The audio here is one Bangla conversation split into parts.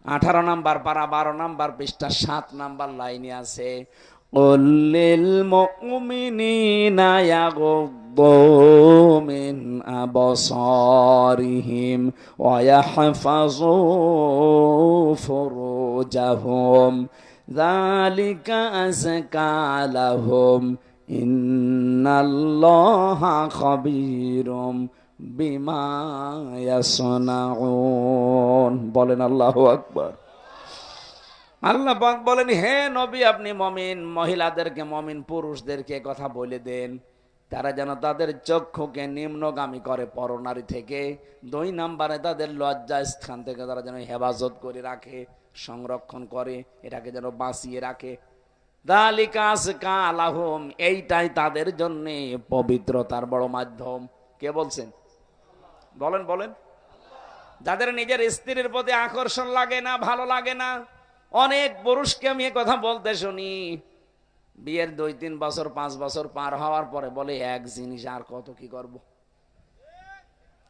18 নাম্বার পারা 12 নাম্বার পৃষ্ঠা 7 নাম্বার লাইনে আছে, কুল্লিল মুমিনিনা ইয়াগুদ্দু মিন আবসারিহিম ওয়া ইয়াহফাযু ফুরুজাহুম যালিকা আযকা লাহুম ইন্নাল্লাহা খাবীরুম বিমা ইয়াসনাউন। বলেন আল্লাহু আকবার। আল্লাহ পাক বলেন, হে নবী, আপনি মমিন মহিলাদেরকে, মমিন পুরুষদেরকে কথা বলে দেন, তারা যেন তাদের চক্ষুকে নিম্নগামী করে পরনারী থেকে। 2 নম্বরে তাদের লজ্জা স্থান থেকে তারা যেন হেফাজত করে রাখে, সংরক্ষণ করে, এটাকে যেন বাঁচিয়ে রাখে। যালিকা আযকা লাহুম, এইটাই তাদের জন্য পবিত্রতার বড় মাধ্যম। কে বলছেন? বলেন বলেন। যাদের নিজের স্ত্রীর প্রতি আকর্ষণ লাগে না, ভালো লাগে না, অনেক পুরুষকে আমি কথা বলতে শুনি, বিয়ের 2-3 বছর 5 বছর পার হওয়ার পরে বলে, এক জিনিস আর কত কি করব।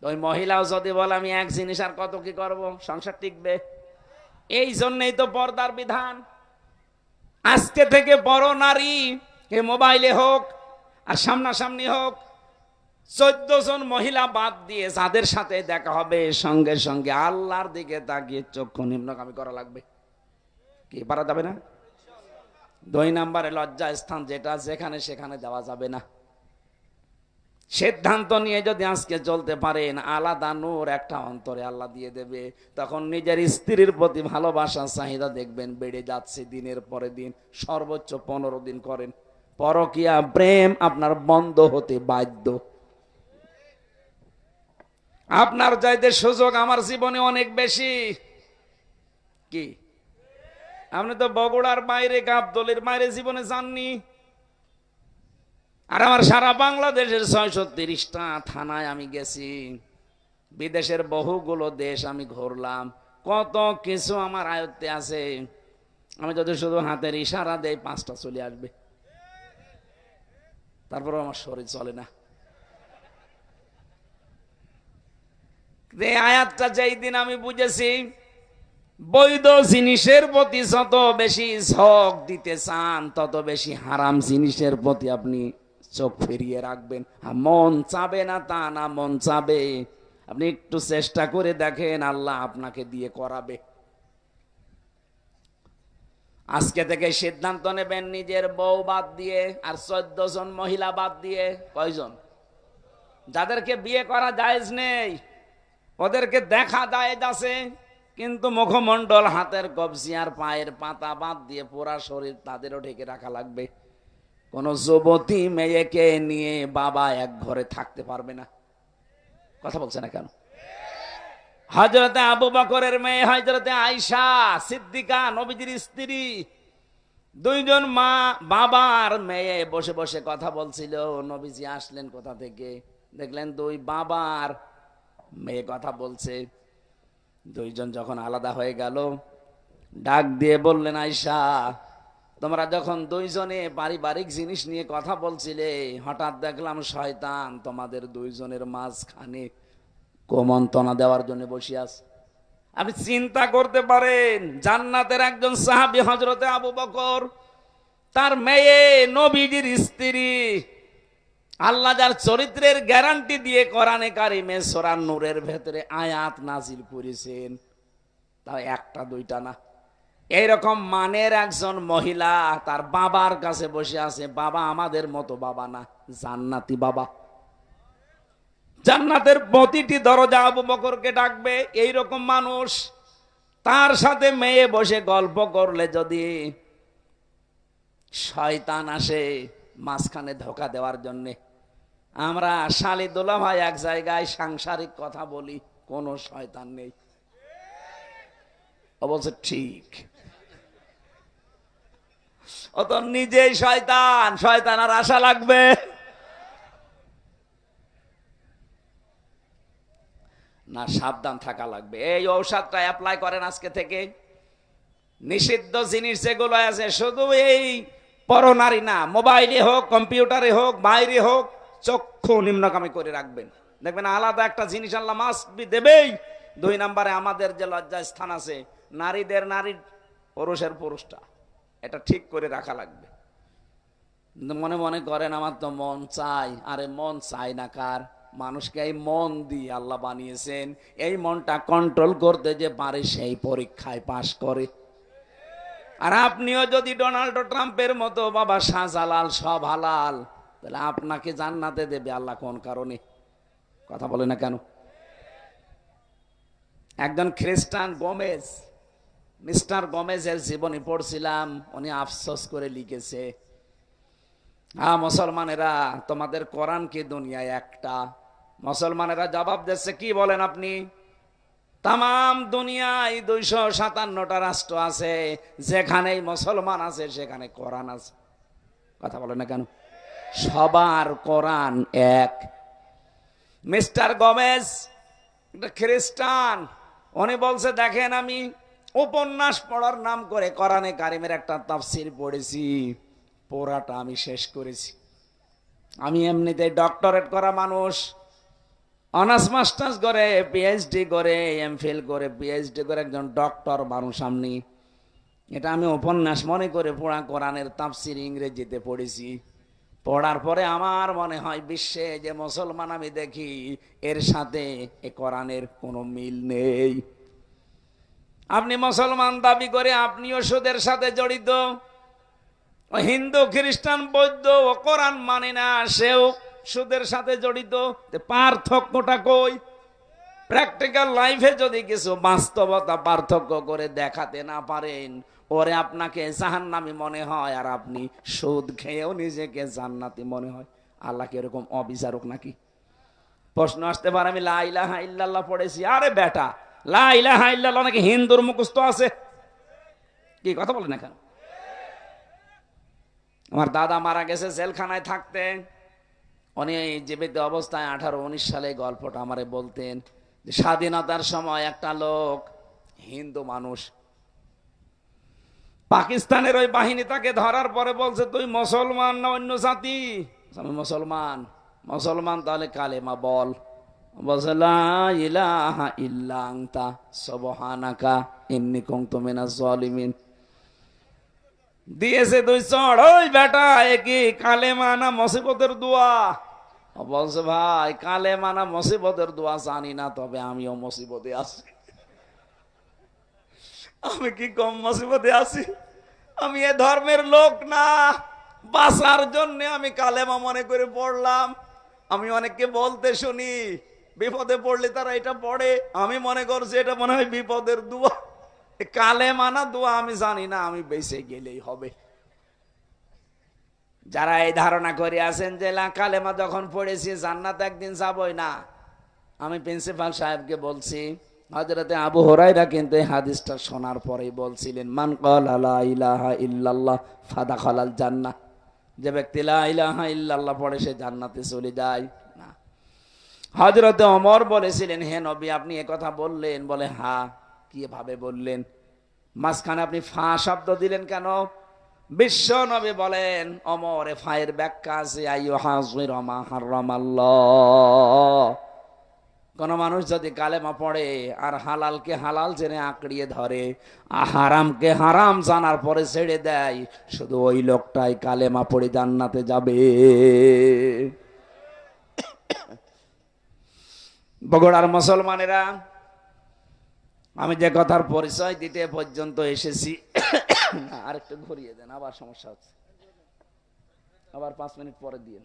ওই মহিলাও যদি বলে আমি এক জিনিস আর কত কি করব, সংসার টিকবে? এই জন্যই তো পর্দার বিধান। আজকে থেকে বড় নারী, হে মোবাইলে হোক আর সামনাসামনি হোক, 14 জন মহিলা বাদ দিয়ে যাদের সাথে দেখা হবে, সঙ্গে সঙ্গে আল্লাহর দিকে তাকিয়ে চক্ষু নিম্নগামী করা লাগবে। কি পারা যাবে না? 2 নম্বরে লজ্জা স্থান, যেটা যেখানে সেখানে দেওয়া যাবে না। সিদ্ধান্ত নিয়ে যদি আজকে চলতে পারেন, আলাদা নূর একটা অন্তরে আল্লাহ দিয়ে দেবে। তখন নিজের স্ত্রীর প্রতি ভালোবাসা চাহিদা দেখবেন বেড়ে যাচ্ছে দিনের পরে দিন। সর্বোচ্চ 15 দিন করেন, পরকীয়া প্রেম আপনার বন্ধ হতে বাধ্য। আপনার চাইতে সুযোগ আমার জীবনে অনেক বেশি। কি আপনি তো বগুড়ার বাইরে, গাবদলের বাইরে জীবনে যাননি। আর আমার সারা বাংলাদেশের 630টা থানায় আমি গেছি, বিদেশের বহুগুলো দেশ আমি ঘুরলাম, কত কিছু আমার আয়ত্তে আছে। আমি যদি শুধু হাতের ইশারা দেই 5টা চলে আসবে, তারপর আমার শরীর চলে না। এই আয়াতটা যেই দিন আমি বুঝেছি, বৈধ জিনিসের প্রতি যত বেশি ঝোঁক দিতে চান, তত বেশি হারাম জিনিসের প্রতি আপনি চোখ ফিরিয়ে রাখবেন। মন চাবে না তা না, মন চাবে। আপনি একটু চেষ্টা করে দেখেন, আল্লাহ আপনাকে দিয়ে করাবে। আজকে থেকে সিদ্ধান্ত নেবেন, নিজের বউ বাদ দিয়ে আর 14 জন মহিলা বাদ দিয়ে। কয়জন? যাদেরকে বিয়ে করা জায়েজ নেই, ওদেরকে দেখা জায়েজ আছে, কিন্তু মুখমণ্ডল, হাতের কবজি আর পায়ের পাতা বাদ দিয়ে পুরা শরীর তাদেরও ঢেকে রাখা লাগবে। কোন যুবতী মেয়েকে নিয়ে বাবা এক ঘরে থাকতে পারবে না। কথা বলছে না কেন? হযরতে আবু বকরের মেয়ে হযরতে আয়েশা সিদ্দিকা, নবীজির স্ত্রী, 2 জন মা বাবার মেয়ে বসে বসে কথা বলছিল। নবীজি আসলেন কোথা থেকে, দেখলেন 2 বাবার মেয়ে কথা বলছে। 2 জন যখন আলাদা হয়ে গেল, ডাক দিয়ে বললেন, আয়েশা, তোমরা যখন 2 জনে পারিবারিক জিনিস নিয়ে কথা বলছিলে, হঠাৎ দেখলাম শয়তান তোমাদের 2 জনের মাঝখানে কুমন্ত্রণা দেওয়ার জন্য বসে আছে। আপনি চিন্তা করতে পারেন, জান্নাতের একজন সাহাবী হযরতে আবু বকর, তার মেয়ে নবীজির স্ত্রী, আল্লাহ যার চরিত্রের গ্যারান্টি দিয়ে কোরআনে কারিমে সূরা নূরের ভেতরে আয়াত নাজিল করেছেন, তাও 1টা 2টা না। এইরকম মানের একজন মহিলা তার বাবার কাছে বসে আছে। বাবা আমাদের মতো বাবা না, জান্নাতি বাবা। জান্নাতের প্রতিটি দরজা আবু বকরকে ডাকবে। এইরকম মানুষ, তার সাথে মেয়ে বসে গল্প করলে যদি শয়তান আসে মাঝখানে ধোঁকা দেওয়ার জন্য। আমরা শালি দোলা ভাই এক জায়গায় সাংসারিক কথা বলি, কোন শয়তান নেই। অবশ্য ঠিক, ও তো নিজেই শয়তান, শয়তান আর আশা লাগবে না? সাবধান থাকা লাগবে। এই ঔষধটা অ্যাপ্লাই করেন আজকে থেকে। নিষিদ্ধ জিনিস যেগুলো আছে, শুধু এই পরনারী না, মোবাইলে হোক, কম্পিউটারে হোক, বাইরে হোক, চক্ষু নিম্নগামী করে রাখবেন। দেখবেন আলাদা একটা জিনিস আল্লাহ মাস্ট বি দেবেই। 2 নম্বরে আমাদের যে লজ্জা স্থান আছে, নারীদের নারী, পুরুষের পুরুষটা, এটা ঠিক করে রাখা লাগবে। মনে মনে করেন আমার তো মন চাই, আরে মন চাই না কার? মানুষকে এই মন দিয়ে আল্লাহ বানিয়েছেন, এই মনটা কন্ট্রোল করতে যে পারে সেই পরীক্ষায় পাশ করে। আর আপনিও যদি ডোনাল্ড ট্রাম্পের মতো বাবা শাহজালাল সব হালাল, তাহলে আপনাকে জান্নাতে দেবে আল্লাহ কোন কারণে? কথা বলে না কেন? একজন খ্রিস্টান গোমেজ, মিস্টার গোমেজের জীবনী পড়ছিলাম, উনি আফসোস করে লিখেছে, হ্যাঁ মুসলমানেরা তোমাদের কোরআন কি দুনিয়ায় একটা? মুসলমানেরা জবাব দিচ্ছে, কি বলেন আপনি? তাম দুনিয়ায় 257টা রাষ্ট্র আছে, যেখানেই মুসলমান আছে সেখানে কোরআন আছে। কথা বলে না কেন? সবার কোরআন এক। মিস্টার গোমেজ একটা খ্রিস্টান, উনি বলছে দেখেন আমি উপন্যাস পড়ার নাম করে কোরআনে কারিমের একটা তাফসীর পড়েছি, পুরাটা আমি শেষ করেছি। আমি এমনিতে ডক্টরেট করা মানুষ, অনার্স মাস্টার্স করে, পিএইচডি করে, এমফিল করে, পিএইচডি করে একজন ডক্টর মানুষ আমি। এটা আমি উপন্যাস মনে করে পুরা কোরআনের তাফসীর ইংরেজিতে পড়েছি। পড়ার পরে আমার মনে হয় বিশ্বে যে মুসলমান আমি দেখি, এর সাথে এ কোরআনের কোনো মিল নেই। আপনি মুসলমান দাবি করে আপনিও সুদের সাথে জড়িত, হিন্দু খ্রিস্টান বৌদ্ধ ও কোরআন মানে না, সেও সুদের সাথে জড়িত। পার্থক্যটা কই? প্র্যাকটিক্যাল লাইফে যদি কিছু বাস্তবতা পার্থক্য করে দেখাতে না পারেন, ওরে আপনাকে জাহান্নামী মনে হয়, আর আপনি সুদ খেয়েও নিজেকে জান্নাতি মনে হয়। আল্লাহ কি এরকম অবিচারক নাকি? প্রশ্ন আসতে পারে, আমি লা ইলাহা ইল্লাল্লাহ পড়েছি। আরে বেটা, লা ইলাহা ইল্লাল্লাহ নাকি হিন্দুর মুখস্থ আছে? কি কথা বলে না কেন? আমার দাদা মারা গেছে জেলখানায় থাকতে, উনি জীবিত অবস্থায় 18-19 সালে গল্পটা আমারে বলতেন যে স্বাধীনতার সময় একটা লোক, হিন্দু মানুষ, পাকিস্তানের ওই বাহিনী তাকে ধরার পরে বলছে, তুই মুসলমান না অন্য জাতি? আমি মুসলমান। মুসলমান, তাহলে কালেমা বল। বলছে লা ইলাহা ইল্লা আনতা সুবহানাকা ইন্নী কুনতু মিনাজ জালিমিন। দিয়েছে 2 চড়। ওই বেটা, এ কি কালেমা না মুসিবতের দোয়া? বলছে ভাই, কালেমা না মুসিবতের দোয়া জানি না, তবে আমিও মুসিবতে আছি। আমি কি কম মুসিবতে আছি? আমি এ ধর্মের লোক না, বাঁচার জন্য আমি কালেমা মনে করে পড়লাম। আমি অনেককে বলতে শুনি বিপদে পড়লে তারা এটা পড়ে, আমি মনে করছি এটা মনে হয় বিপদের দোয়া। কালেমা না দোয়া আমি জানি না, আমি বেঁচে গেলেই হবে। যারা এই ধারণা করে আছেন যে কালেমা যখন পড়েছি জান্নাত একদিন যাবই না, আমি প্রিন্সিপাল সাহেবকে বলছি, হযরতে আবু হুরায়রা কিন্তু এই হাদিসটা শোনার পরেই বলছিলেন, মান ক্বালা লা ইলাহা ইল্লাল্লাহ ফাদাখালাল জান্নাহ, যে ব্যক্তি লা ইলাহা ইল্লাল্লাহ পড়ে সে জান্নাতে চলে যায় না। হযরতে ওমর বলেছিলেন, হে নবী আপনি এ কথা বললেন? বলে হ্যাঁ। কিভাবে বললেন? মাঝখানে আপনি ফা শব্দ দিলেন কেন? বিশ্ব নবী বলেন, ওমর এ ফায়ের ব্যাখ্যা আছে, আইয়ুহাযিরা মা হারামাল্লাহ। কোন মানুষ যদি কালেমা পড়ে আর হালালকে হালাল জেনে আঁকড়িয়ে ধরে, হারামকে হারাম জানার পরে ছেড়ে দেয়, শুধু ওই লোকটাই কালেমা পড়ে জান্নাতে যাবে। বগুড়ার মুসলমানেরা, আমি যে কথার পরিচয় দিতে পর্যন্ত এসেছি, আর একটু ঘুরিয়ে দেন, আবার সমস্যা হচ্ছে, আবার 5 মিনিট পরে দিয়ে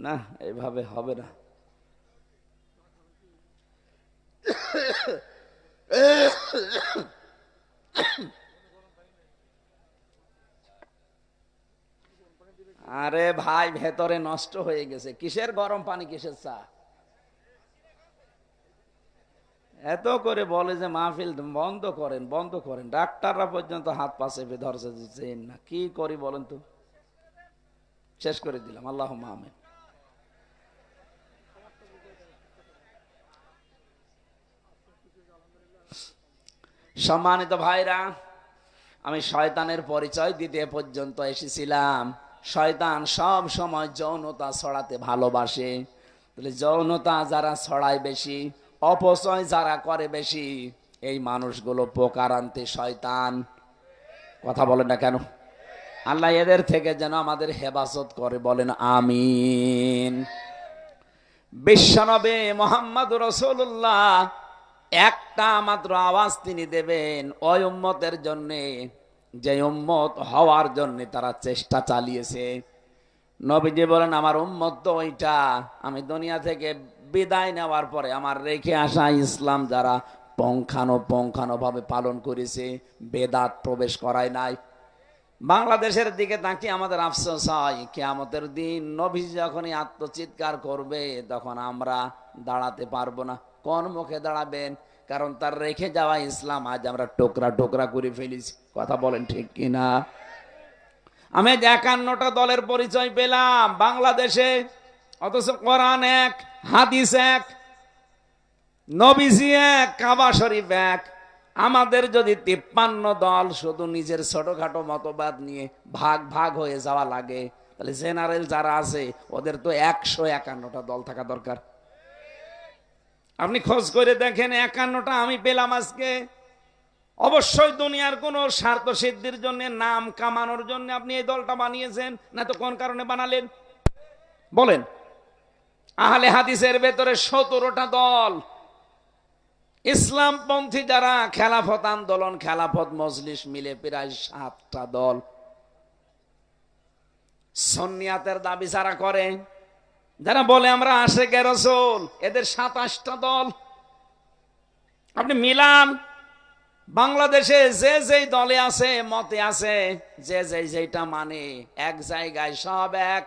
না, এভাবে হবে না। আরে ভাই, ভেতরে নষ্ট হয়ে গেছে। কিসের গরম পানি, কিসের চা? এত করে বলে যে মাহফিল বন্ধ করেন, বন্ধ করেন, ডাক্তাররা পর্যন্ত হাত পা চেপে ধরছে, দিচ্ছেন না। কি করি বলেন তো? শেষ করে দিলাম, আল্লাহুম্মা আমিন। সম্মানিত ভাইরা, আমি শয়তানের পরিচয় দিতে পর্যন্ত এসেছিলাম। শয়তান সব সময় যৌনতা ছড়াতে ভালোবাসে। তাহলে যৌনতা যারা ছড়ায় বেশি, অপচয় যারা করে বেশি, এই মানুষগুলো পোকার আনতে শয়তান। কথা বলেন না কেন? আল্লাহ এদের থেকে যেন আমাদের হেফাজত করে, বলেন আমিন। বিশ্বনবী মুহাম্মদ রাসূলুল্লাহ একটা মাত্র আওয়াজ তিনি দেবেন ওই উম্মতের জন্য, যে উম্মত হওয়ার জন্য তারা চেষ্টা চালিয়েছে। নবীজি বলেন, আমার উম্মত তো ওইটা, আমি দুনিয়া থেকে বিদায় নেওয়ার পরে আমার রেখে আসা ইসলাম যারা পঙ্খানো ভাবে পালন করেছে, বেদাত প্রবেশ করায় নাই। বাংলাদেশের দিকে তাকিয়ে আমাদের আফসোস হয়, কিয়ামতের দিন নবী যখনই আত্মচিৎকার করবে তখন আমরা দাঁড়াতে পারবো না। কোন মুখে দাঁড়াবেন? কারণ তার রেখে যাওয়া ইসলাম আজ আমরা টোকরা টোকরা করে ফেলেছি। কথা বলেন ঠিক কিনা? আমি 51টা দলের পরিচয় পেলাম বাংলাদেশে, অথচ কোরআন এক, হাদিস এক, নবীজি এক, কাবা শরীফ এক। আমাদের যদি 53 দল শুধু নিজের ছোটখাটো মতবাদ নিয়ে ভাগ ভাগ হয়ে যাওয়া লাগে, তাহলে জেনারেল যারা আছে ওদের তো 151টা দল থাকা দরকার। আপনি খোঁজ করে দেখেন, 51টা আমি পেলাম আজকে। অবশ্যই দুনিয়ার কোন স্বার্থ সিদ্ধির জন্য, নাম কামানোর জন্য আপনি এই দলটা বানিয়েছেন, না তো কোন কারণে বানালেন বলেন? আহলে হাদিসের ভেতরে 17টা দল, ইসলামপন্থী যারা খেলাফত আন্দোলন, খেলাফত মজলিস মিলে প্রায় 7টা দল। সুন্নিয়াতের দাবি যারা করে, যারা বলে আমরা আশিকে রাসূল, এদের 27টা দল। আপনি মিলান, বাংলাদেশে যে যেই দলে আছে, মতে আছে, যে যেইটা মানে, এক জায়গায় সব এক।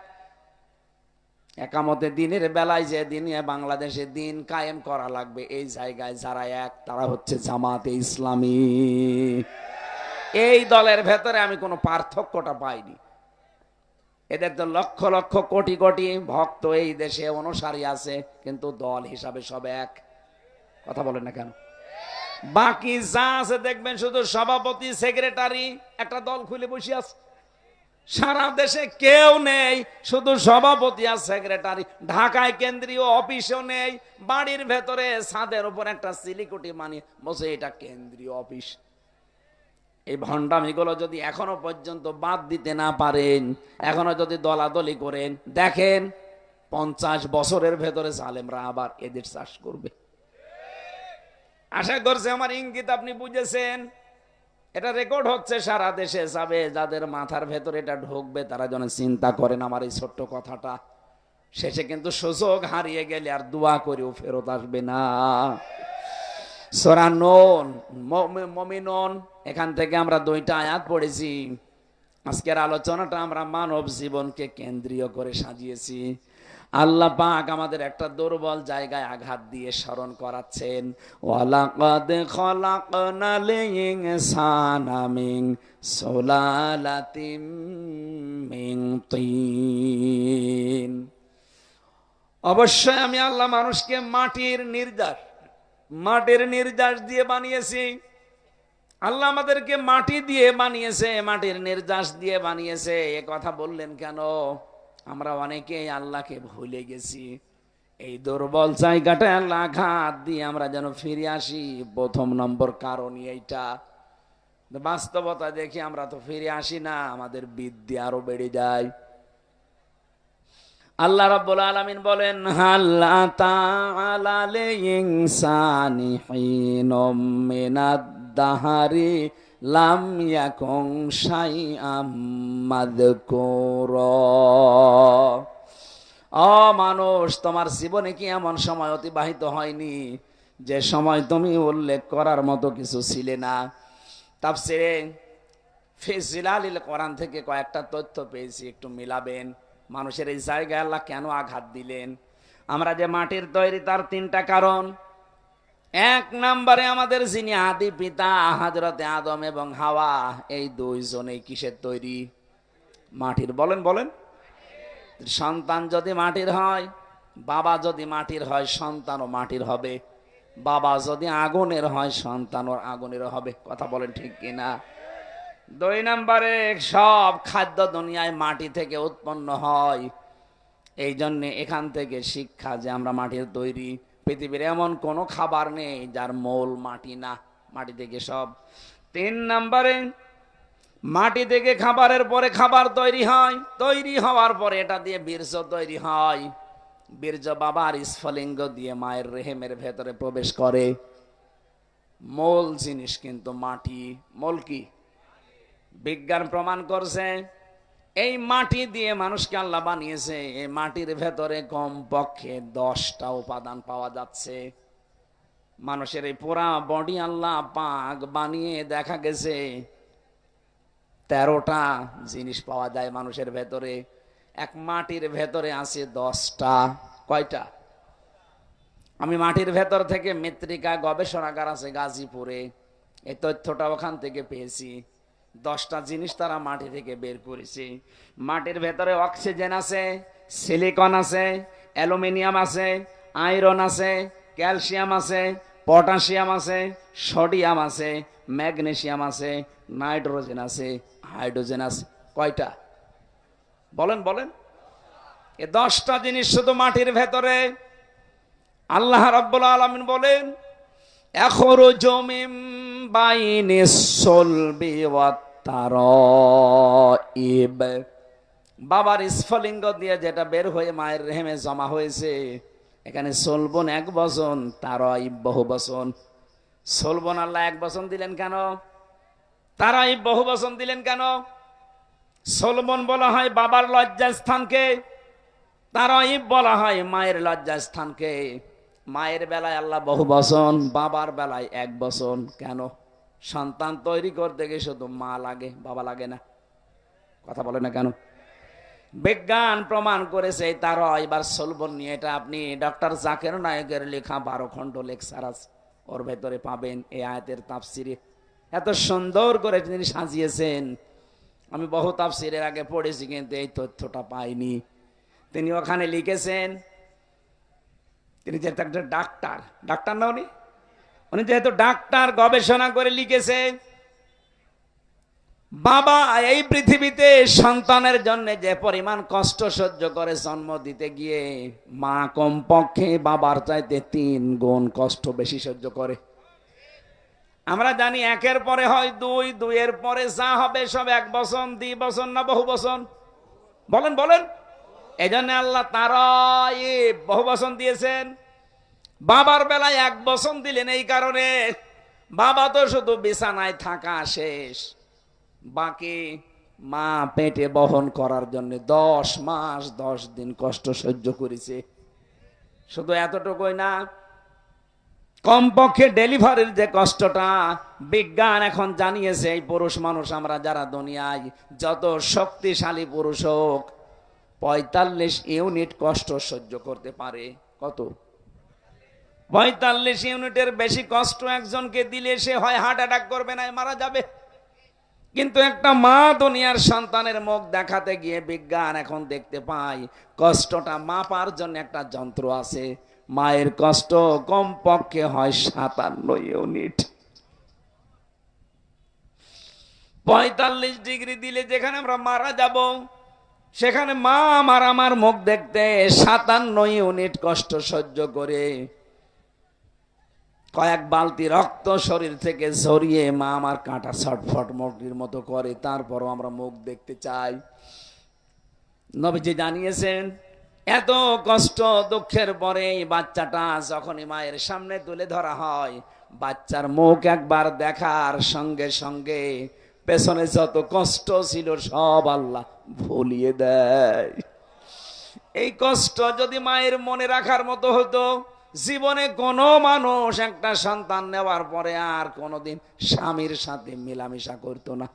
একামতে দিনের বেলায় যে দিন বাংলাদেশে দিন কায়েম করা লাগবে, এই জায়গায় যারা এক, তারা হচ্ছে জামাতে ইসলামী। এই দলের ভেতরে আমি কোনো পার্থক্যটা পাইনি। এদের তো লক্ষ লক্ষ কোটি কোটি ভক্ত এই দেশে, অনুসারী আছে, কিন্তু দল হিসাবে সব এক। কথা বলেন না কেন? বাকি যা আছে দেখবেন শুধু সভাপতি, সেক্রেটারি, একটা দল খুলে বসে আছে। সারা দেশে কেউ নেই, শুধু সভাপতি আর সেক্রেটারি। ঢাকায় কেন্দ্রীয় অফিসও নেই, বাড়ির ভেতরে ছাদের উপর একটা সিলিকুটি মানিয়ে বসে, এটা কেন্দ্রীয় অফিস। এই ভণ্ডামিগুলো যদি এখনো পর্যন্ত বাদ দিতে না পারেন, এখনো যদি দলাদলি করেন, দেখেন 50 বছরের ভেতরে জালেমরা আবার এদের চাষ করবে। আশা করছি আমার ইঙ্গিত আপনি বুঝেছেন। এটা রেকর্ড হচ্ছে, সারা দেশে যাবে। যাদের মাথার ভেতরে এটা ঢুকবে তারা যেন চিন্তা করেন আমার এই ছোট্ট কথাটা। শেষে কিন্তু সুযোগ হারিয়ে গেলে আর দোয়া করেও ফেরত আসবে না। সূরা নূন, মুমিনুন, এখান থেকে আমরা 2টা আয়াত পড়েছি। আজকের আলোচনাটা আমরা মানব জীবনকে কেন্দ্রীয় করে সাজিয়েছি। আল্লাহ পাক আমাদের একটা দুর্বল জায়গায় আঘাত দিয়ে স্মরণ করাচ্ছেন, ওয়ালাকাদ খলাকনাল ইনসানা মিন সুলালাতিম মিন তিন। অবশ্যই আমি আল্লাহ মানুষকে মাটির নির্যাস দিয়ে বানিয়েছি। আল্লাহ আমাদেরকে মাটি দিয়ে বানিয়েছে, মাটির নির্যাস দিয়ে বানিয়েছে। এ কথা বললেন কেন? আমরা অনেকেই আল্লাহকে ভুলে গেছি। এই দুর্বল জায়গাটায় আল্লাহ আঘাত দিয়ে আমরা যেন ফিরে আসি, প্রথম নম্বর কারণ এইটা। বাস্তবতা দেখি আমরা তো ফিরে আসি না, আমাদের বিদ্যা আরো বেড়ে যায়। আল্লাহ রাব্বুল আলামিন বলেন, হাল আতা'আলাল ইনসানি হিনুম মিনাদ দাহারি লাম ইয়াকুন শাইআম মাযকুরা। ও মানুষ, তোমার জীবনে কি এমন সময় অতিবাহিত হয়নি যে সময় তুমি উল্লেখ করার মতো কিছু ছিলে না? তাফসীরে ফি জিলালিল কোরআন থেকে কয়েকটা তথ্য পেয়েছি, একটু মিলাবেন। মানুষের এই জায়গায় আল্লাহ কেন আঘাত দিলেন? আমরা যে মাটির তৈরি, তার 3টা কারণ। 1 নম্বরে আমাদের যিনি আদি পিতা হযরতে আদম এবং হাওয়া, এই 2 জনেই কিসের তৈরি? মাটির। বলেন বলেন। সন্তান যদি মাটির হয়, বাবা যদি মাটির হয়, সন্তানও মাটির হবে। বাবা যদি আগুনের হয়, সন্তানও আগুনের হবে। কথা বলেন ঠিক কিনা? দুই নম্বরে সব খাদ্য দুনিয়ায় মাটি থেকে উৎপন্ন হয়, এই জন্য এখান থেকে শিক্ষা যে আমরা মাটির তৈরি। পৃথিবীর এমন কোনো খাবার নেই যার মূল মাটি না, মাটি থেকে সব। তিন নম্বরে মাটি থেকে খাবারের পরে খাবার তৈরি হয়, তৈরি হওয়ার পরে এটা দিয়ে বীর্য তৈরি হয়, বীর্য বাবার স্ফলিঙ্গ দিয়ে মায়ের রেহেমের ভেতরে প্রবেশ করে। মূল জিনিস কিন্তু মাটি। মূল কি? বিজ্ঞান প্রমাণ করছে এই মাটি দিয়ে মানুষকে আল্লাহ বানিয়েছে। এই মাটির ভেতরে কমপক্ষে 10টা উপাদান পাওয়া যাচ্ছে। মানুষের এই পুরা বডি আল্লাহ পাক বানিয়ে দেখা গেছে 13টা জিনিস পাওয়া যায় মানুষের ভেতরে। এক মাটির ভেতরে আছে 10টা। কয়টা? আমি মাটির ভেতর থেকে মৃত্তিকা গবেষণাগার আছে গাজীপুরে, এই তথ্যটা ওখান থেকে পেয়েছি। 10টা জিনিস তারা মাটি থেকে বের করেছে। মাটির ভেতরে অক্সিজেন আছে, সিলিকন আছে, অ্যালুমিনিয়াম আছে, আয়রন আছে, ক্যালসিয়াম আছে, পটাশিয়াম আছে, সোডিয়াম আছে, ম্যাগনেসিয়াম আছে, নাইট্রোজেন আছে, হাইড্রোজেন আছে। কয়টা? বলেন বলেন। এই 10টা জিনিস শুধু মাটির ভেতরে। আল্লাহ রাব্বুল আলামিন বলেন, এখরুজু মিন বাইনিস সুলবি ওয়াত তারাইব, বাবার স্ফলিঙ্গ দিয়ে যেটা বের হয়ে মায়ের রেহেমে জমা হয়েছে। এখানে সলবন 1 বচন, তারাইব বহু বচন। সলবন আল্লাহ 1 বচন দিলেন কেন? তারাইব বহু বচন দিলেন কেন? সলবন বলা হয় বাবার লজ্জাস্থানকে, তারাইব বলা হয় মায়ের লজ্জাস্থানকে। মায়ের বেলায় আল্লাহ বহু বচন, বাবার বেলায় 1 বচন। কেন? সন্তান তৈরি করতে গিয়ে শুধু মা লাগে, বাবা লাগে না। কথা বলে না কেন? বিজ্ঞান প্রমাণ করেছে তারা। এবার সলবন নিয়ে এটা আপনি ডক্টর জাকির নায়েকের লেখা 12 খণ্ড লেকচার আছে, ওর ভেতরে পাবেন। এই আয়াতের তাফসিরে এত সুন্দর করে তিনি সাজিয়েছেন। আমি বহু তাফসিরের আগে পড়েছি কিন্তু এই তথ্যটা পাইনি। তিনি ওখানে লিখেছেন, তিনি যেহেতু একটা ডাক্তার, ডাক্তার না উনি যেহেতু ডাক্তার, গবেষণা করে লিখেছে বাবা এই পৃথিবীতে সন্তানের জন্য যে পরিমাণ কষ্ট সহ্য করে জন্ম দিতে গিয়ে, মা কমপক্ষে বাবার চাইতে 3 গুণ কষ্ট বেশি সহ্য করে। আমরা জানি 1-এর পরে হয় 2, 2-এর পরে যা হবে সব 1 বচন, 2 বচন না বহু বচন? বলেন বলেন। এই জন্য আল্লাহ তারাইব বহু বচন দিয়েছেন। বাবার বেলায় 1 বচন দিলেন এই কারণে, বাবা তো শুধু বিছানায় থাকা শেষ, বাকি মা পেটে বহন করার জন্য 10 মাস 10 দিন কষ্ট সহ্য করেছে। শুধু এতটুকুই না, কমপক্ষে ডেলিভারির যে কষ্টটা বিজ্ঞান এখন জানিয়েছে, এই পুরুষ মানুষ আমরা যারা দুনিয়ায় যত শক্তিশালী পুরুষ হোক 45 ইউনিট কষ্ট সহ্য করতে পারে। কত? 45 ইউনিটের বেশি কষ্ট একজনকে দিলে সে হয় হার্ট অ্যাটাক করবে, না মারা যাবে। কিন্তু একটা মা দুনিয়ার সন্তানের মুখ দেখাতে গিয়ে বিজ্ঞান এখন দেখতে পায় কষ্টটা মাপার জন্য একটা যন্ত্র আছে। মায়ের কষ্ট কমপক্ষে হয় 57 ইউনিট। 45 ডিগ্রি দিলে যেখানে আমরা মারা যাব, সেখানে মা আমার মুখ দেখতে 57 ইউনিট কষ্ট সহ্য করে কয়েক বালতি রক্ত শরীর থেকে ঝরিয়ে মা আমার কাঁটা ছটফট মুরগির মতো করে, তারপরও আমরা মুখ দেখতে চাই। নবীজি জানিয়েছেন এত কষ্ট দুঃখের পরে বাচ্চাটা যখনই মায়ের সামনে তুলে ধরা হয়, বাচ্চার মুখ একবার দেখার সঙ্গে সঙ্গে পেছনে যত কষ্ট ছিল সব আল্লাহ ভুলিয়ে দেয়। এই কষ্ট যদি মায়ের মনে রাখার মতো হতো, জীবনে কোনো মানুষ একটা সন্তান নেওয়ার পরে আর কোনোদিন স্বামীর সাথে মেলামেশা করতো না।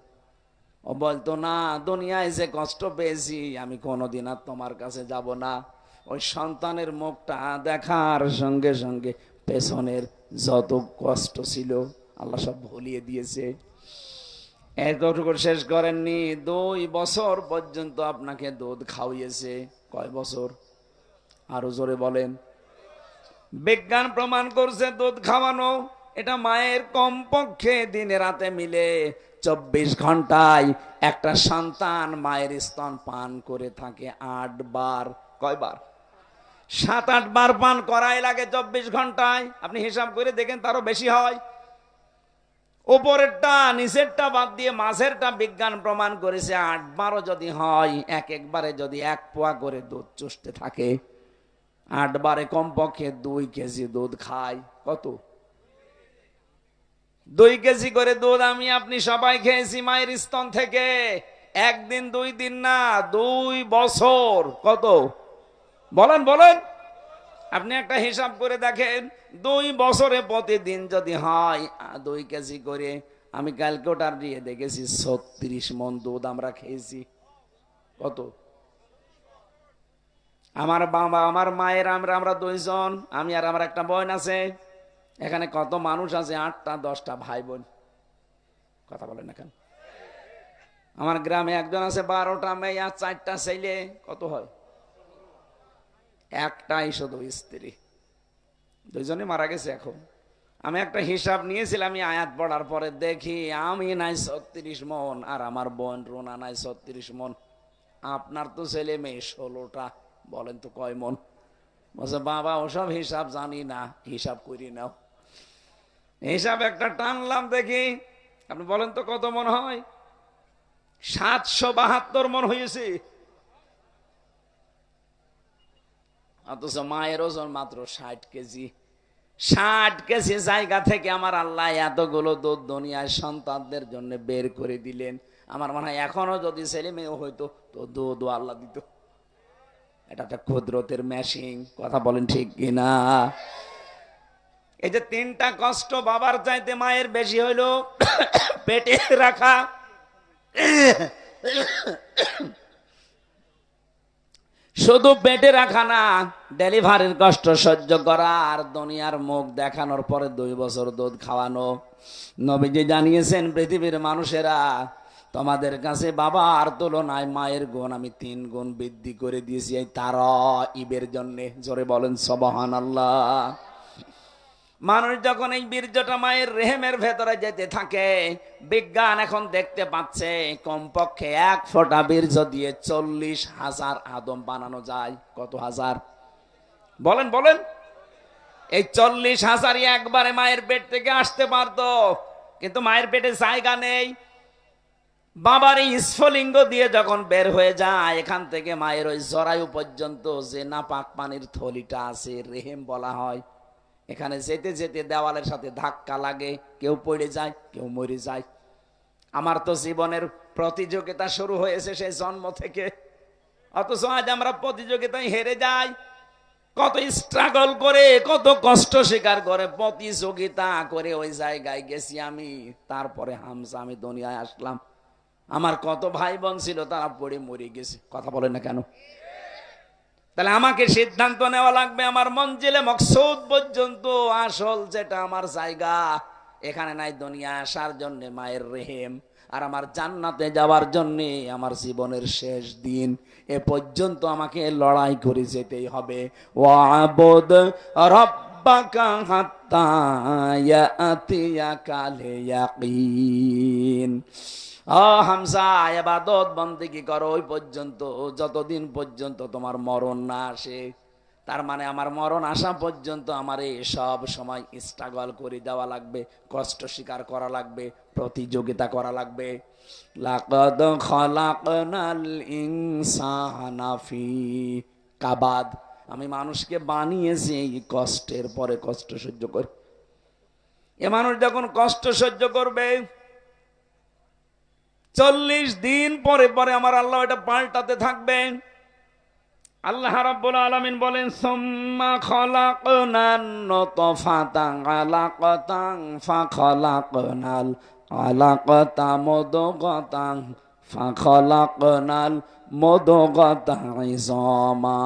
ও বলতো না, দুনিয়ায় যে কষ্ট পেয়েছি আমি কোনোদিন আর তোমার কাছে যাব না। ওই সন্তানের মুখটা দেখার সঙ্গে সঙ্গে পেছনের যত কষ্ট ছিল আল্লাহ সব ভুলিয়ে দিয়েছে। এতটুকু শেষ করেননি, 2 বছর পর্যন্ত আপনাকে দুধ খাওয়িয়েছে। কয় বছর? আরো জোরে বলেন। বিজ্ঞান প্রমাণ করছে দুধ খাওয়ানো এটা মায়ের কমপক্ষে দিনে রাতে মিলে 24 ঘন্টায় একটা সন্তান মায়ের স্তন পান করে থাকে 8 বার। কয়বার? 7-8 বার পান করাই লাগে 24 ঘন্টায়। আপনি হিসাব করে দেখেন, তারও বেশি হয়। উপরেরটা নিচেরটা বাদ দিয়ে মাঝেরটা বিজ্ঞান প্রমাণ করেছে 8 বারও যদি হয়, একবারে যদি 1 পোয়া করে দুধ চুষতে থাকে, 8 বারে কমপক্ষে 2 কেজি দুধ খায়। কত? 2 কেজি করে দুধ আমি আপনি সবাই খেয়েছি মায়ের স্তন থেকে। একদিন 2 দিন না, 2 বছর। কত? বলেন বলেন। আপনি একটা হিসাব করে দেখেন, 2 বছরে প্রতিদিন যদি হয় 2 কেজি করে, আমি ক্যালকুলেটর দিয়ে দেখেছি 36 মণ দুধ আমরা খেয়েছি। কত? আমার বাবা আমার মায়ের আমরা 2 জন, আমি আর আমার একটা বোন আছে। এখানে কত মানুষ আছে? 8টা 10টা ভাই বোন। কথা বলেন না কেন? আমার গ্রামে একজন আছে 12টা মেয়ে আর 4টা ছেলে। কত হয়? একটাই শুধু স্ত্রী, 2 জনে মারা গেছে। এখন আমি একটা হিসাব নিয়েছিলাম, আমি আয়াত পড়ার পরে দেখি আমি নাই 36 মণ আর আমার বোন রোনা নাই 36 মণ। আপনার তো ছেলে মেয়ে 16টা, বলেন তো কয় মণ? বলছে বাবা ওসব হিসাব জানি না, হিসাব করি নাও। হিসাব একটা টানলাম, দেখি আপনি বলেন তো কত মণ হয়? 772 মণ হয়েছে। অথচ মায়ের ওজন মাত্র 60 কেজি। 60 কেজি জায়গা থেকে আমার আল্লাহ এতগুলো দুধ দুনিয়ায় সন্তানদের জন্য বের করে দিলেন। আমার মনে হয় এখনো যদি ছেলে মেয়ে হইতো তো দুধও আল্লাহ দিত। এটা একটা কুদরতের মেশিন। কথা বলেন ঠিক কিনা? এই যে 3টা কষ্ট বাবার চাইতে মায়ের বেশি হইলো। পেটে রাখা, শুধু পেটে রাখা না, ডেলিভারির কষ্ট সহ্য করা, আর দুনিয়ার মুখ দেখানোর পরে 2 বছর দুধ খাওয়ানো। নবীজি জানিয়েছেন, পৃথিবীর মানুষেরা তোমাদের কাছে বাবার তুলনায় মায়ের গুণ আমি 3 গুণ বৃদ্ধি করে দিয়েছি এই তারাইবের জন্য। জোরে বলেন সুবহানাল্লাহ। মানুষ যখন এই বীর্যটা মায়ের রেহেমের ভেতরে যেতে থাকে, বিজ্ঞান এখন দেখতে পাচ্ছে কমপক্ষে 1 ফোঁটা বীর্য দিয়ে 40,000 আদম বানানো যায়। কত হাজার? বলেন বলেন। এই 40,000ই একবারে মায়ের পেট থেকে আসতে পারতো, কিন্তু মায়ের পেটে জায়গা নেই। বাবার এই স্ফলিঙ্গ দিয়ে যখন বের হয়ে যায়, এখান থেকে মায়ের ওই জরায়ু পর্যন্ত যে নাপাক পানির থলিটা আছে, রেহেম বলা হয়, এখানে যেতে যেতে দেওয়ালের সাথে ধাক্কা লাগে, কেউ পড়ে যায়, কেউ মরে যায়। আমার তো জীবনের প্রতিযোগিতা শুরু হয়েছে সেই জন্ম থেকে, অথচ আজ আমরা প্রতিযোগিতায় হেরে যাই। কত স্ট্রাগল করে, কত কষ্ট স্বীকার করে, প্রতিযোগিতা করে ওই জায়গায় গেছি আমি। তারপরে হামজা আমি দুনিয়ায় আসলাম। আমার কত ভাই বোন ছিল, তারা পড়ে মরে গেছে। কথা বলেন না কেন? তাহলে আমাকে সিদ্ধান্ত নেওয়া লাগবে আমার মঞ্জিলে মকসুদ পর্যন্ত। আসল যেটা আমার জায়গা, এখানে নাই দুনিয়া আসার জন্য মায়ের রেহেম, আর আমার জান্নাতে যাওয়ার জন্য আমার জীবনের শেষ দিন এ পর্যন্ত আমাকে লড়াই করে যেতেই হবে। ওয়াবুদ রাব্বাকা হাত্তা ইয়াতিয়াকাল ইয়াকিন। হামজা, ইবাদত বন্দেগী করো ওই পর্যন্ত যতদিন পর্যন্ত তোমার মরণ না আসে। তার মানে আমার মরণ আসা পর্যন্ত আমার এই সব সময় স্ট্রাগল করে যাওয়া লাগবে, কষ্ট স্বীকার করা লাগবে, প্রতিযোগিতা করা লাগবে। লাকাদ খালাকনাল ইনসানা ফি কাবাদ। আমি মানুষকে বানিয়েছি এই কষ্টের পরে কষ্ট সহ্য করে। এ মানুষ যখন কষ্ট সহ্য করবে, 40 দিন পরে পরে আমার আল্লাহ এটা পাল্টাতে থাকবেন। আল্লাহ রাব্বুল আলামিন বলেন, সুম্মা খালাকনান নুতফাতান আলাকাতান ফাখালাকনাল আলাকাতা মুদগাতান ফাখালাকনাল মুদগাতা ইযামা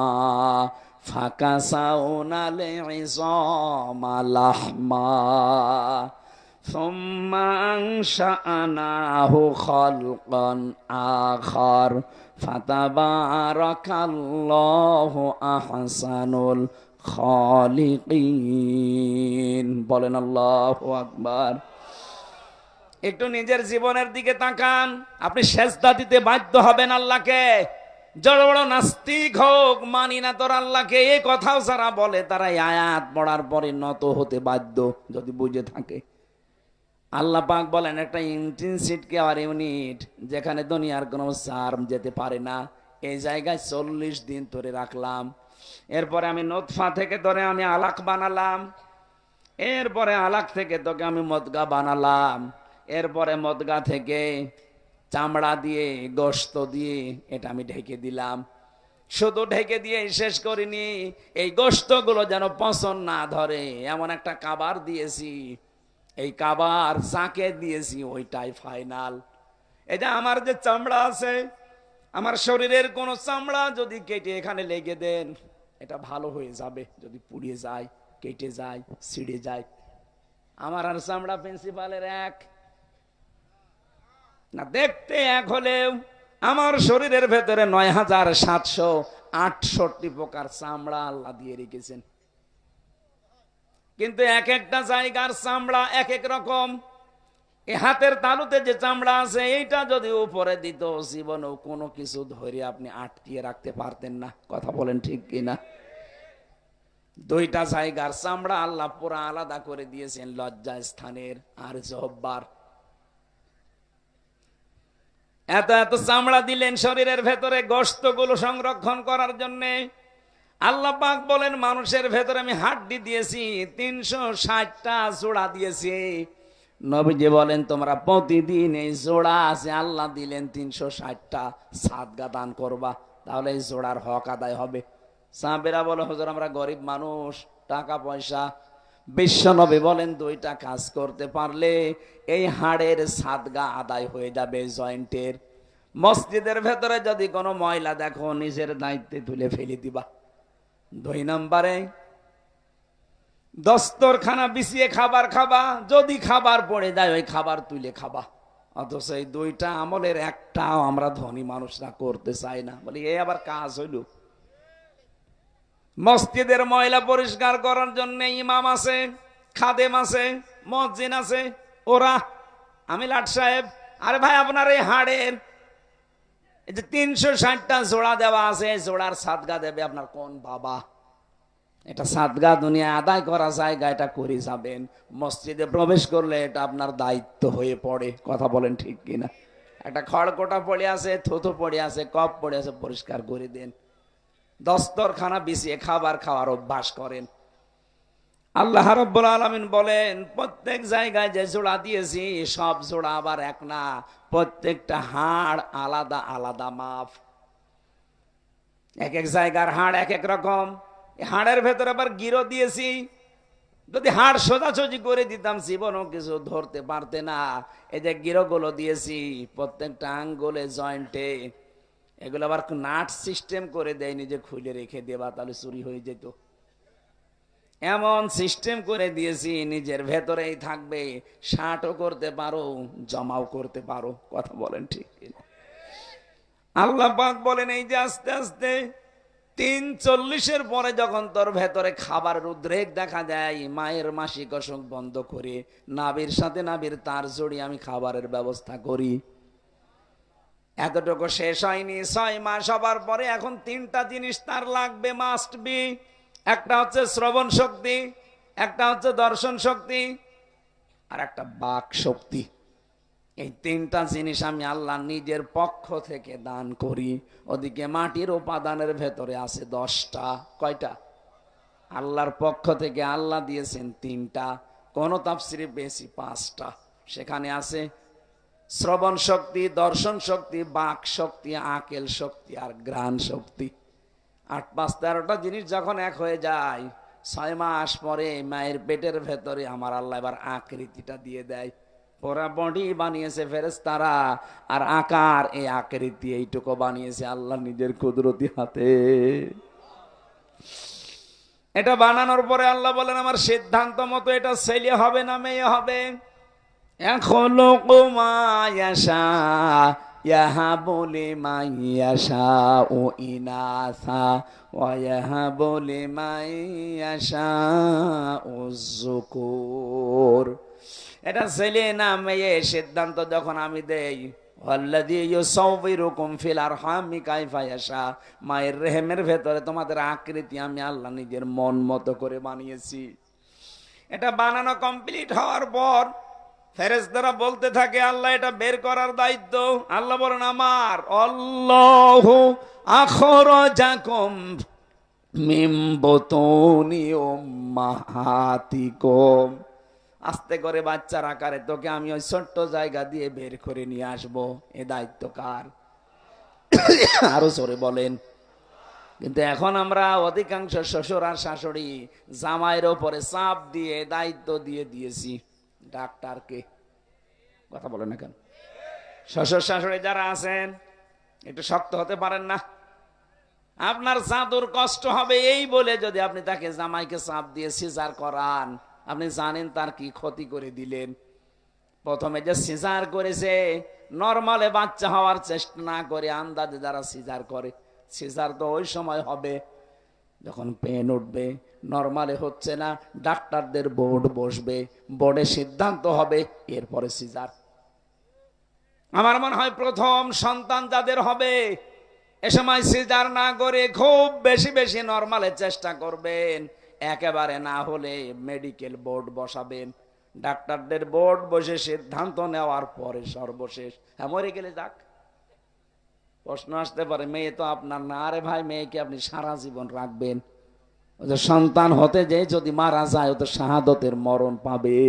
ফাকাসাউনাল ইযামা লাহমা ثم أنشأناه خلقا آخر فتبارك الله أحسن খালিকিন। বলেন আল্লাহু আকবার। একটু নিজের জীবনের দিকে তাকান, আপনি সেজদা দিতে বাধ্য হবেন আল্লাহকে। বড় বড় নাস্তিক হোক, মানি না তোর আল্লাহকে, এই কথাও যারা বলে তারা এই আয়াত পড়ার পরে নত হতে বাধ্য, যদি বুঝে থাকে। আল্লাহ পাক বলেন একটা ইন্টেনসিটি কেয়ার ইউনিট, যেখানে দুনিয়ার কোনো সার্ম যেতে পারে না, এই জায়গায় 40 দিন ধরে রাখলাম। এরপরে আমি নোতফা থেকে ধরে আমি আলাক বানালাম, এরপরে আলাক থেকে তোকে আমি মদগা বানালাম, এরপরে মদগা থেকে চামড়া দিয়ে গোশত দিয়ে এটা আমি ঢেকে দিলাম। শুধু ঢেকে দিয়ে শেষ করিনি, এই গোশতগুলো যেন পচন না ধরে এমন একটা কাবার দিয়েছি। এই কাবার যাকে দিয়েছি ওইটাই ফাইনাল। এটা আমার যে চামড়া আছে, আমার শরীরের কোনো চামড়া যদি কেটে এখানে লেগে দেন, এটা ভালো হয়ে যাবে। যদি পুড়িয়ে যায়, কেটে যায়, ছিঁড়ে যায়, আমার আর চামড়া প্রিন্সিপালের এক না। দেখতে এক হলেও আমার শরীরের ভেতরে ৯,৭৬৮ প্রকার চামড়া আল্লাহ দিয়ে রেখেছেন। কিন্তু এক একটা জায়গার চামড়া এক এক রকম। এই হাতের তালুতে যে চামড়া আছে, এইটা যদি উপরে দিত, জীবনেও কোনো কিছু ধরে আপনি আটকিয়ে রাখতে পারতেন না। কথা বলেন ঠিক কিনা? দুইটা জায়গার চামড়া আল্লাহ পুরো আলাদা করে দিয়েছেন, লজ্জা স্থানের আর জহ্বার। এত এত চামড়া দিলেন শরীরের ভেতরে গোশতগুলো সংরক্ষণ করার জন্য। আল্লাহ পাক বলেন মানুষের ভেতরে আমি হাড্ডি দিয়েছি 360টা জোড়া দিয়েছি। নবীজি বলেন তোমরা প্রতিদিন এই জোড়া আছে আল্লাহ দিলেন 360টা সাদগা দান করবা, তাহলে এই জোড়ার হক আদায় হবে। সাহাবেরা বলে হুজুর আমরা গরিব মানুষ, টাকা পয়সা। বিশ্ব নবী বলেন 2টা কাজ করতে পারলে এই হাড়ের সাদগা আদায় হয়ে যাবে জয়েন্টের। মসজিদের ভেতরে যদি কোনো ময়লা দেখো, নিজের দায়িত্বে তুলে ফেলে দিবা। 2 নম্বরে দস্তরখানা বিছিয়ে খাবার খাবা, যদি খাবার পড়ে যায় ওই খাবার তুলে খাবা। অথচ এই 2টা আমলের একটাও আমরা ধনী মানুষরা করতে চাই না। বলি এই আবার কাজ হইল? মসজিদের ময়লা পরিষ্কার করার জন্য ইমাম আছে, খাদেম আছে, মুয়াজ্জিন আছে, ওরা আমি লাট সাহেব, আরে ভাই আপনার এই হাড়ের এই যে 360টা জোড়া দেওয়া আছে, জোড়ার সাদগা দেবে আপনার কোন বাবা? এটা সাদগা দুনিয়া আদায় করা জায়গা, এটা করে যাবেন। মসজিদে প্রবেশ করলে এটা আপনার দায়িত্ব হয়ে পড়ে। কথা বলেন ঠিক কিনা? একটা খড়কোটা পড়ে আছে, থুথু পড়ে আছে, কপ পড়ে আছে, পরিষ্কার করে দেন। দস্তরখানা বিছিয়ে খাবার খাওয়ার অভ্যাস করেন। আল্লাহ রাব্বুল আলামিন বলেন প্রত্যেক জায়গায় যে জোড়া দিয়েছি সব জোড়া আবার এক না, প্রত্যেকটা হাড় আলাদা আলাদা মাপ। এক এক জায়গার হাড় এক এক রকম। হাড়ের ভেতরে আবার গিরো দিয়েছি। যদি হাড় সোজাসুজি করে দিতাম জীবনও কিছু ধরতে পারতে না। এই যে গিরোগুলো দিয়েছি প্রত্যেকটা আঙ্গুলে, জয়েন্টে, এগুলো আবার নাট সিস্টেম করে দেয়নি যে খুলে রেখে দেবা, তাহলে চুরি হয়ে যেত। এমন সিস্টেম করে দিয়েছি নিজের ভেতরেই থাকবে, শার্টও করতে পারো, জমাও করতে পারো। কথা বলেন ঠিক? আল্লাহ পাক বলেন এই যে আস্তে আস্তে 3:40 পরে যখন তোর ভেতরে খাবারের উদ্রেক দেখা যায়, মায়ের মাসিক অসুখ বন্ধ করে নাভির সাথে নাভির তার জড়িয়ে আমি খাবারের ব্যবস্থা করি। এতটুকু শেষ হয়নি, 6 মাস হবার পরে এখন 3টা জিনিস তার লাগবে, মাস্ট বি। একটা হচ্ছে শ্রবণ শক্তি, একটা হচ্ছে দর্শন শক্তি, আর একটা বাক শক্তি। এই 3টা জিনিস আমি আল্লাহ নিজের পক্ষ থেকে দান করি। ওদিকে মাটির উপাদানের ভেতরে আছে 10টা। কয়টা? আল্লাহর পক্ষ থেকে আল্লাহ দিয়েছেন 3টা, কোন তাফসিরে বেশি 5টা। সেখানে আছে শ্রবণ শক্তি, দর্শন শক্তি, বাক শক্তি, আকেল শক্তি আর ঘ্রাণ শক্তি। 8, 5, 13টা জিনিস যখন এক হয়ে যায়, 6 মাস পরে মায়ের পেটের ভেতরে আমার আল্লাহ এবার আকৃতিটা দিয়ে দেয়। পুরা বডি বানিয়েছে ফেরেশতারা, আর আকার এই আকৃতি এইটুকু বানিয়েছে আল্লাহ নিজের কুদরতি হাতে। এটা বানানোর পরে আল্লাহ বলেন আমার সিদ্ধান্ত মতো এটা ছেলে হবে না মেয়ে হবে। ইয়াহাবু লিমান ইয়াশাউ ইনাসা ওয়া ইয়াহাবু লিমান ইয়াশাউ যুকুর। এটা ছেলে না মেয়ে সিদ্ধান্ত যখন আমি দেই, আল্লাযী ইউসাউবিরুকুম ফিল আরহামি কাইফা ইয়াশা, মায়ের রেহেমের ভেতরে তোমাদের আকৃতি আমি আল্লাহ নিজের মন মতো করে বানিয়েছি। এটা বানানো কমপ্লিট হওয়ার পর ফেরেশতারা বলতে থাকে আল্লাহ এটা বের করার দায়িত্ব। আল্লাহ বলেন আমার, আল্লাহু আখরাজাকুম মিন বুতুনি উম্মাহাতিকুম, আস্তে করে বাচ্চার আকারে তোকে আমি ওই ছোট্ট জায়গা দিয়ে বের করে নিয়ে আসবো। এ দায়িত্ব কার? আরো জোরে বলেন। কিন্তু এখন আমরা অধিকাংশ শ্বশুর আর শাশুড়ি জামাইয়ের ওপরে চাপ দিয়ে দায়িত্ব দিয়ে দিয়েছি ডাক্তারকে। কথা বলেন না কেন? শ্বশুর শাশুড়ি যারা আছেন একটু শক্ত হতে পারেন না? আপনার জাদুর কষ্ট হবে এই বলে যদি আপনি তাকে জামাইকে চাপ দিয়ে সিজার করান, আপনি জানেন তার কি ক্ষতি করে দিলেন। প্রথমে যে সিজার করেছে, নরমালে বাচ্চা হওয়ার চেষ্টা না করে আন্দাজে যারা সিজার করে, সিজার তো ওই সময় হবে যখন পেন উঠবে, নরমালে হচ্ছে না, ডাক্তারদের বোর্ড বসবে, বোর্ডে সিদ্ধান্ত হবে, এরপরে সিজার। আমার মনে হয় প্রথম সন্তান যাদের হবে এ সময় সিজার না করে খুব বেশি বেশি নরমালে চেষ্টা করবেন। একেবারে না হলে মেডিকেল বোর্ড বসাবেন, ডাক্তারদের বোর্ড বসে সিদ্ধান্ত নেওয়ার পরে সর্বশেষ। হ্যাঁ, মরে গেলে যাক। প্রশ্ন আসতে পারে মেয়ে তো আপনার না। আরে ভাই, মেয়েকে আপনি সারা জীবন রাখবেন। ও যে সন্তান হতে যে যদি মারা যায় ও তো শাহাদতের মরণ পাবে,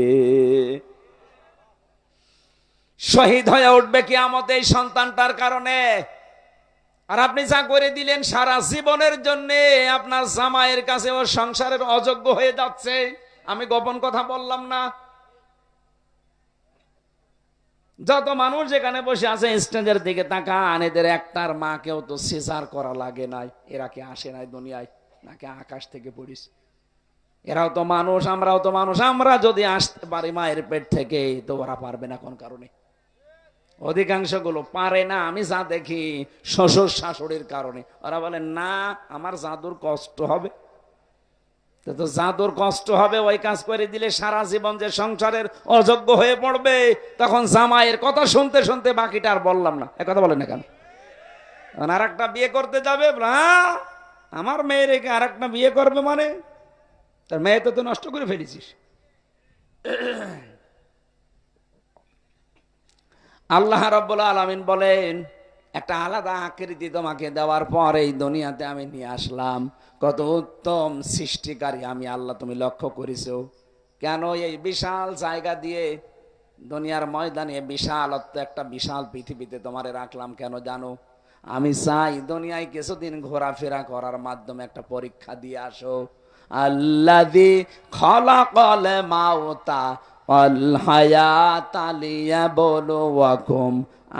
শহীদ হয়ে উঠবে কিয়ামতে এই সন্তানটার কারণে। আর আপনি যা করে দিলেন সারা জীবনের জন্য আপনার জামাইয়ের কাছে ও সংসারের অযোগ্য হয়ে যাচ্ছে। আমি গোপন কথা বললাম না। যত মানুষ এখানে বসে আছে স্টেজের দিকে তাকান, এদের একটার মাকেও তো সিজার করা লাগে নাই। এরা কি আসে নাই দুনিয়ায় নাকি আকাশ থেকে পড়িস? এরাও তো মানুষ, আমরাও তো মানুষ। আমরা যদি আসতে পারি মায়ের পেট থেকে, তো ওরা পারবে না কোন কারণে? অধিকাংশ গুলো পারে না। আমি যা দেখি শ্বশুর শাশুড়ির কারণে। ওরা বলে না আমার জাদুর কষ্ট হবে। তো জাদুর কষ্ট হবে, ওই কাজ করে দিলে সারা জীবন যে সংসারের অযোগ্য হয়ে পড়বে, তখন জামাইয়ের কথা শুনতে শুনতে বাকিটা আর বললাম না। এ কথা বলেন না কেন? আর একটা বিয়ে করতে যাবে, হ্যাঁ আমার মেয়ে রেখে আর একটা বিয়ে করবে মানে তার মেয়ে তো নষ্ট করে ফেলেছিস। আল্লাহ রাব্বুল আলামিন বলেন একটা আলাদা আকৃতি তোমাকে দেওয়ার পর এই দুনিয়াতে আমি নিয়ে আসলাম। কত উত্তম সৃষ্টিকারী আমি আল্লাহ, তুমি লক্ষ্য করেছো? কেন এই বিশাল জায়গা দিয়ে দুনিয়ার ময়দানে বিশালত্ব একটা বিশাল পৃথিবীতে তোমারে রাখলাম কেন জানো? আমি চাই দুনিয়ায় কিছুদিন ঘোরাফেরা করার মাধ্যমে একটা পরীক্ষা দিয়ে আসো। আল্লাযী খালাকাল মাউতা ওয়াল হায়াতা লিয়াবলুয়াকুম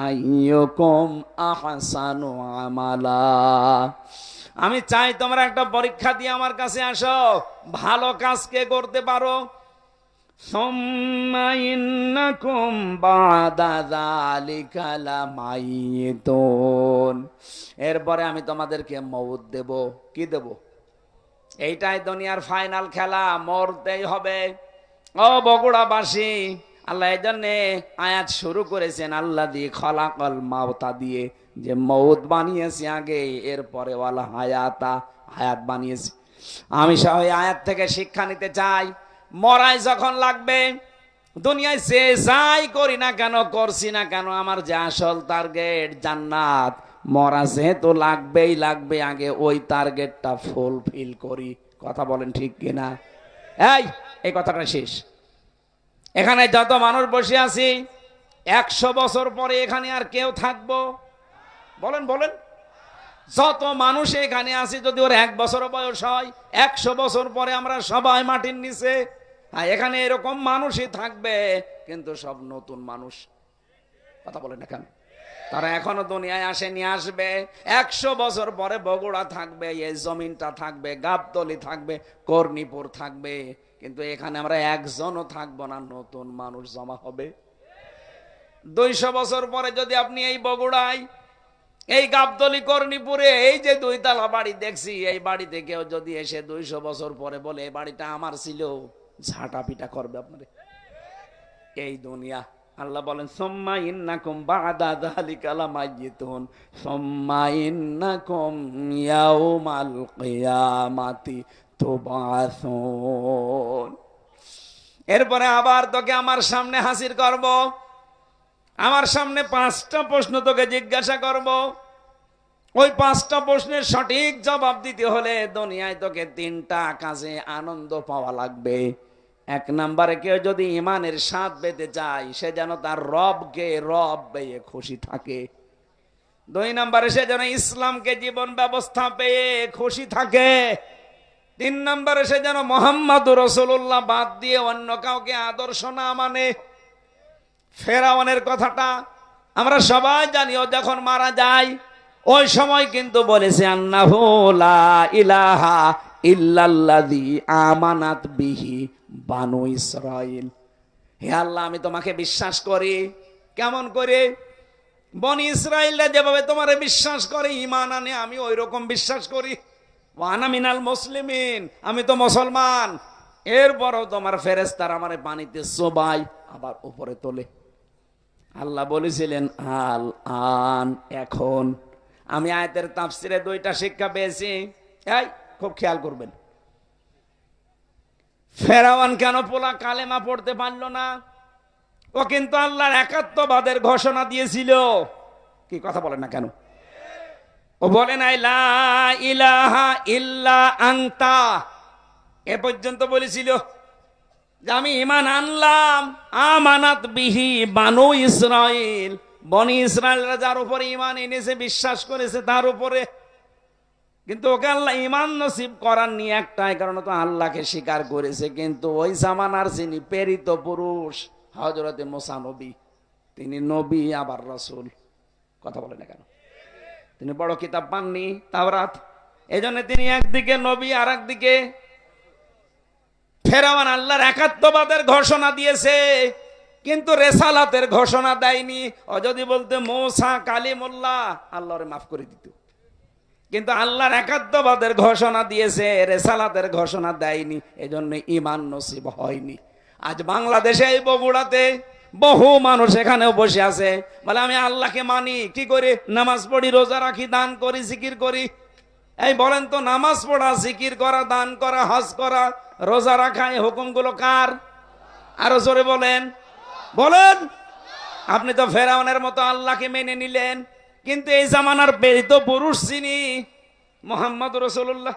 আইয়ুকুম আহসানু আমালা। আমি চাই তোমরা একটা পরীক্ষা দিয়ে আমার কাছে আসো, ভালো কাজ কে করতে পারো। সুম্মা ইন্নাকুম বাদা যালিকা লামাইতুন, এরপরে আমি তোমাদেরকে মওত দেব। কি দেব? এইটাই দুনিয়ার ফাইনাল খেলা, মরতেই হবে। ও বগুড়াবাসী, আল্লাহ এই জন্যে আয়াত শুরু করেছেন আল্লাযী খালাকাল মাউতা দিয়ে, যে মৌত বানিয়েছি আগে, এরপরে ওয়ালা হায়াতা, হায়াত বানিয়েছি। আমি সহ আয়াত থেকে শিক্ষা নিতে চাই, মরাই যখন লাগবে, দুনিয়ায় যে যাই করি না কেন, করছি না কেন, আমার যে আসল টার্গেট জান্নাত, মরা যেহেতু লাগবেই লাগবে, আগে ওই টার্গেটটা ফুলফিল করি। কথা বলেন ঠিক কিনা? এই কথাটা শেষ। এখানে যত মানুষ বসে আছি 100 বছর পরে এখানে আর কেউ থাকবো? বলেন বলেন। যত মানুষ এখানে আছি যদি ওর 1 বছর বয়স হয়, 100 বছর পরে আমরা সবাই মাটির নিচে। এখানে এরকম মানুষই থাকবে, কিন্তু সব নতুন মানুষ। কথা বলেন না কেন? তারা এখনো দুনিয়ায় আসেনি, আসবে। 100 বছর পরে বগুড়া থাকবে, এই জমিনটা থাকবে, গাবতলী থাকবে, কর্ণীপুর থাকবে, কিন্তু এখানে আমরা একজনও থাকবো না, নতুন মানুষ জমা হবে। 200 বছর পরে যদি আপনি এই বগুড়ায় এই গাবতলী কর্ণীপুরে এই যে 2 তলা বাড়ি দেখছি, এই বাড়িতে কেউ যদি এসে 200 বছর পরে বলে এই বাড়িটা আমার ছিল, ঝাঁটা পিটা করবে আপনারে। এই দুনিয়া। আল্লাহ বলেন সুম্মা ইন্নাকুম বাদা যালিকা লামাইয়িতুন সুম্মা ইন্নাকুম ইয়াউমাল কিয়ামাতি তুবাসুন। এরপরে আবার তোকে আমার সামনে হাজির করব, আমার সামনে 5টা প্রশ্ন তোকে জিজ্ঞাসা করব। ওই 5টা প্রশ্নের সঠিক জবাব দিতে হলে দুনিয়ায় তোকে 3টা কাজে আনন্দ পাওয়া লাগবে। 1 নম্বরে কেউ যদি ইমানের স্বাদ পেতে চায়, সে যেন তার রবকে রব পেয়ে খুশি থাকে। 2 নম্বরে সে যেন ইসলামকে জীবন ব্যবস্থা পেয়ে খুশি থাকে। 3 নম্বরে সে যেন মুহাম্মদুর রাসূলুল্লাহ বাদ দিয়ে অন্য কাউকে আদর্শ না মানে। ফেরাউনের কথাটা আমরা সবাই জানি, ও যখন মারা যায় ওই সময় কিন্তু বলেছে আন্নাহু লা ইলাহা ইল্লাল্লাযী আমানাত বিহি বানু ইসরাইল। হে আল্লাহ, আমি তোমাকে বিশ্বাস করি। কেমন করে? বনি ইসরাইলরা যেভাবে তোমারে বিশ্বাস করে, ঈমান আনে, আমি ওই রকম বিশ্বাস করি। ওয়া আনা মিনাল মুসলিমিন, আমি তো মুসলমান। এরপরও তোমার ফেরেশতারা আমারে পানিতে চোবাই আবার উপরে তোলে। আল্লাহ বলেছিলেন আল আন, এখন। আমি আয়াতের তাফসিরে 2টা শিক্ষা পেয়েছি, এই খুব খেয়াল করবেন। ফেরাউন কেন পোলা কালেমা পড়তে পারল না? ও কিন্তু আল্লাহর একাত্মবাদের ঘোষণা দিয়েছিল। কি কথা বলেন না কেন? ও বলে নাই লা ইলাহা ইল্লা আনতা, এ পর্যন্ত বলেছিল যে আমি ঈমান আনলাম। আমানাত বিহি বানু ইসরাইল, বনি ইসরাইলরা যার উপরে ঈমান এনেছে, বিশ্বাস করেছে তার উপরে। কিন্তু ওকে আল্লাহ ঈমান নসিব করাননি একটাই কারণ, তো আল্লাহকে স্বীকার করেছে। কিন্তু ওই জামানার যিনি প্রেরিত পুরুষ হযরতে মুসা নবী, তিনি নবী আবার রাসূল। কথা বলে না কেন? তিনি বড় কিতাব পাননি, তাওরাত। এজন্য তিনি একদিকে নবী আর একদিকে। ফেরাউন আল্লাহর একাত্মবাদের ঘোষণা দিয়েছে কিন্তু রেসালাতের ঘোষণা দেয়নি। ও যদি বলতে মুসা কালিমুল্লাহ, আল্লাহরে মাফ করে দিত। কিন্তু আল্লাহর একাত্মবাদের ঘোষণা দিয়েছে, রেসালাতের ঘোষণা দেয়নি, এজন্য ঈমান নসিব হয়নি। আজ বাংলাদেশে এই বগুড়াতে বহু মানুষ এখানেও বসে আছে, বলে আমি আল্লাহকে মানি। কি করে? নামাজ পড়ি, রোজা রাখি, দান করি, জিকির করি। এই বলেন তো, নামাজ পড়া, জিকির করা, দান করা, হজ করা, রোজা রাখা, এই হুকুমগুলো কার? আরো জোরে বলেন, বলেন। আপনি তো ফেরাউনের মতো আল্লাহকে মেনে নিলেন, কিন্তু এই জামানার প্রেরিত পুরুষ যিনি মুহাম্মদ রাসূলুল্লাহ,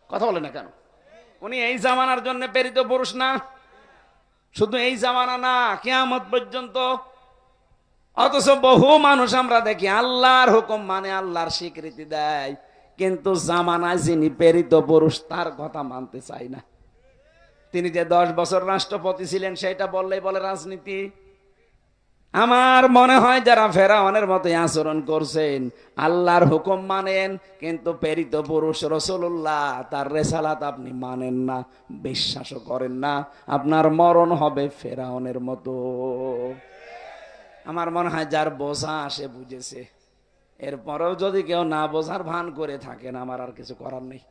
কথা বলেন না কেন? উনি এই জামানার জন্য প্রেরিত পুরুষ না? শুধু এই জামানা না, কিয়ামত পর্যন্ত। অথচ বহু মানুষ আমরা দেখি আল্লাহর হুকুম মানে, আল্লাহর স্বীকৃতি দেয়, কিন্তু জামানায় যিনি প্রেরিত পুরুষ তার কথা মানতে চায় না। তিনি যে 10 বছর রাষ্ট্রপতি ছিলেন সেটা বললেই বলে রাজনীতি। আমার মনে হয় যারা ফেরাউনের মতো আচরণ করছেন, আল্লাহর হুকুম মানেন কিন্তু প্রেরিত পুরুষ রাসূলুল্লাহ তার রেসালাত আপনি মানেন না, বিশ্বাসও করেন না, আপনার মরণ হবে ফেরাউনের মতো। আমার মনে হয় যার বোঝা সে বুঝেছে। এরপরেও যদি কেউ না বোঝার ভান করে থাকেন, আমার আর কিছু করার নেই।